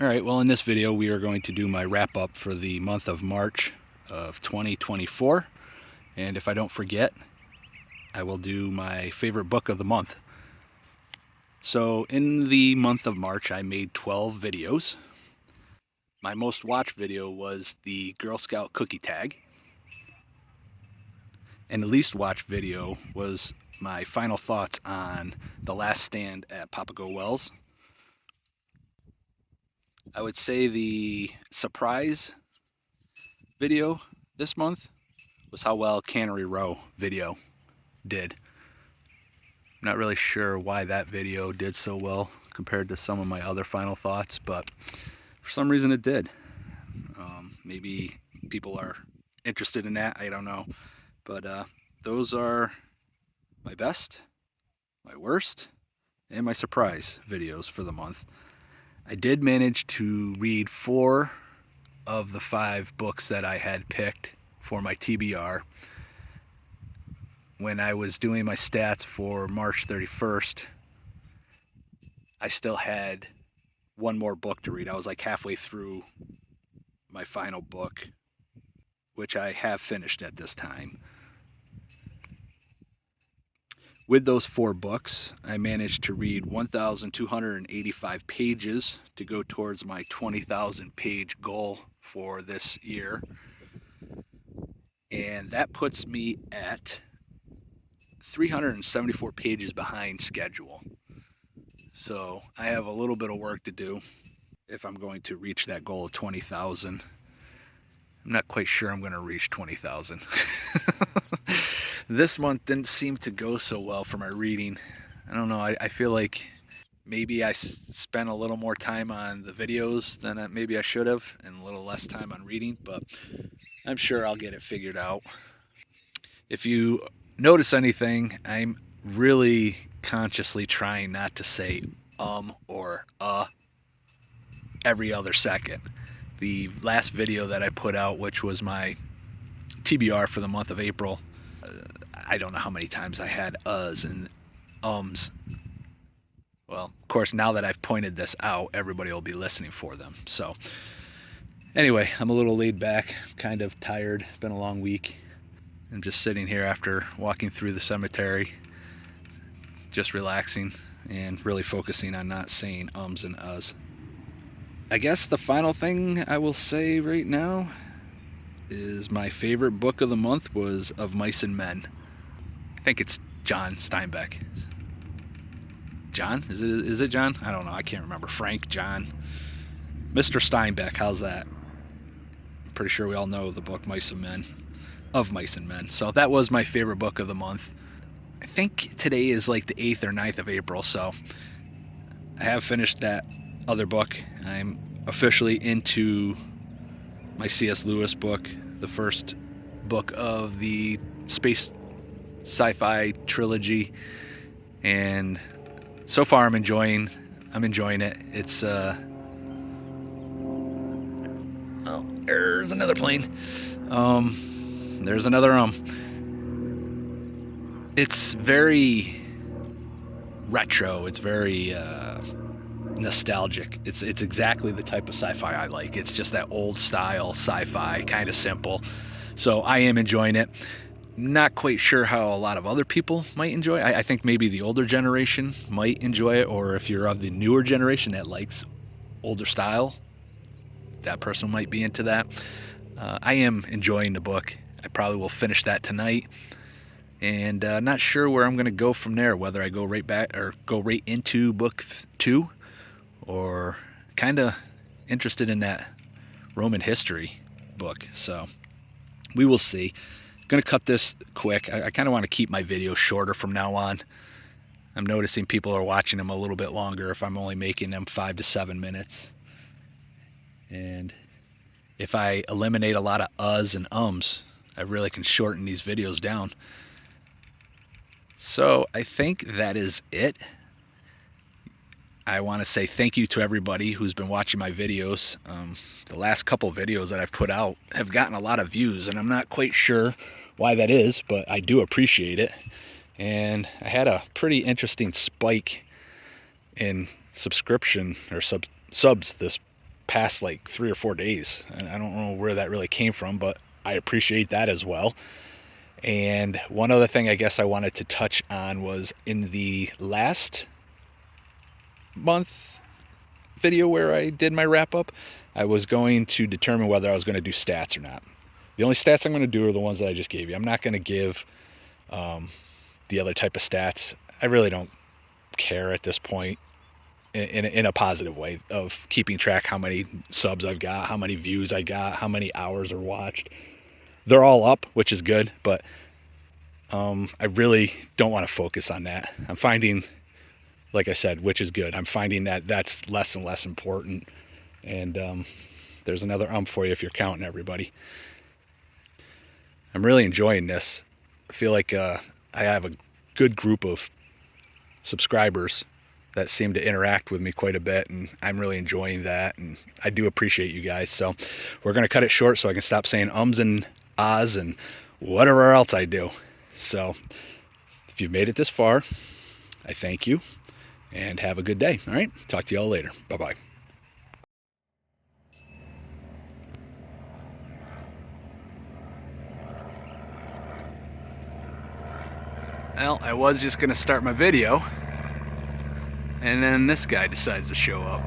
Alright, well in this video we are going to do my wrap up for the month of March of 2024, and if I don't forget, I will do my favorite book of the month. So in the month of March I made 12 videos. My most watched video was the Girl Scout cookie tag, and the least watched video was my final thoughts on The Last Stand at Papago Wells. I would say the surprise video this month was how well Cannery Row video did. I'm not really sure why that video did so well compared to some of my other final thoughts, but for some reason it did. Maybe people are interested in that, I don't know. But those are my best, my worst, and my surprise videos for the month. I did manage to read 4 of the 5 books that I had picked for my TBR. When I was doing my stats for March 31st, I still had one more book to read. I was like halfway through my final book, which I have finished at this time. With those 4 books, I managed to read 1,285 pages to go towards my 20,000 page goal for this year. And that puts me at 374 pages behind schedule. So I have a little bit of work to do if I'm going to reach that goal of 20,000. I'm not quite sure I'm going to reach 20,000. This month didn't seem to go so well for my reading. I don't know, I feel like maybe I spent a little more time on the videos than maybe I should have, and a little less time on reading, but I'm sure I'll get it figured out. If you notice anything, I'm really consciously trying not to say or every other second. The last video that I put out, which was my TBR for the month of April, I don't know how many times I had uhs and ums. Well, of course, now that I've pointed this out, everybody will be listening for them. So anyway, I'm a little laid back, kind of tired. It's been a long week. I'm just sitting here after walking through the cemetery, just relaxing and really focusing on not saying ums and uhs. I guess the final thing I will say right now is my favorite book of the month was Of Mice and Men. I think it's John Steinbeck. John? Is it John? I don't know. I can't remember. Frank, John. Mr. Steinbeck, how's that? I'm pretty sure we all know the book Mice and Men. Of Mice and Men. So that was my favorite book of the month. I think today is like the 8th or 9th of April, so I have finished that other book. I'm officially into my C.S. Lewis book, the first book of the space sci-fi trilogy, and so far I'm enjoying it. It's oh, there's another plane. There's another it's very retro. It's very nostalgic. It's exactly the type of sci-fi I like. It's just that old style sci-fi, kind of simple. So I am enjoying it. Not quite sure how a lot of other people might enjoy it. I think maybe the older generation might enjoy it, or if you're of the newer generation that likes older style, that person might be into that. I am enjoying the book. I probably will finish that tonight, and not sure where I'm going to go from there, whether I go right back or go right into book 2, or kind of interested in that Roman history book. So we will see. I'm going to cut this quick. I kind of want to keep my videos shorter from now on. I'm noticing people are watching them a little bit longer if I'm only making them 5 to 7 minutes. And if I eliminate a lot of uhs and ums, I really can shorten these videos down. So I think that is it. I want to say thank you to everybody who's been watching my videos. The last couple videos that I've put out have gotten a lot of views, and I'm not quite sure why that is, but I do appreciate it. And I had a pretty interesting spike in subscription or subs this past like 3 or 4 days. And I don't know where that really came from, but I appreciate that as well. And one other thing I guess I wanted to touch on was in the last month video where I did my wrap up, I was going to determine whether I was going to do stats or not. The only stats I'm going to do are the ones that I just gave you. I'm not going to give the other type of stats. I really don't care at this point in a positive way of keeping track how many subs I've got, how many views I got, how many hours are watched. They're all up, which is good, but I really don't want to focus on that. I'm finding, like I said, which is good. I'm finding that that's less and less important. And there's another for you if you're counting, everybody. I'm really enjoying this. I feel like I have a good group of subscribers that seem to interact with me quite a bit, and I'm really enjoying that, and I do appreciate you guys. So we're going to cut it short so I can stop saying ums and ahs and whatever else I do. So if you've made it this far, I thank you, and have a good day. All right, talk to y'all later. Bye-bye. Well, I was just going to start my video, and then this guy decides to show up.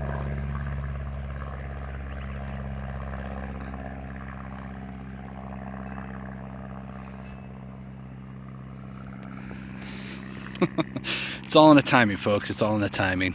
It's all in the timing, folks. It's all in the timing.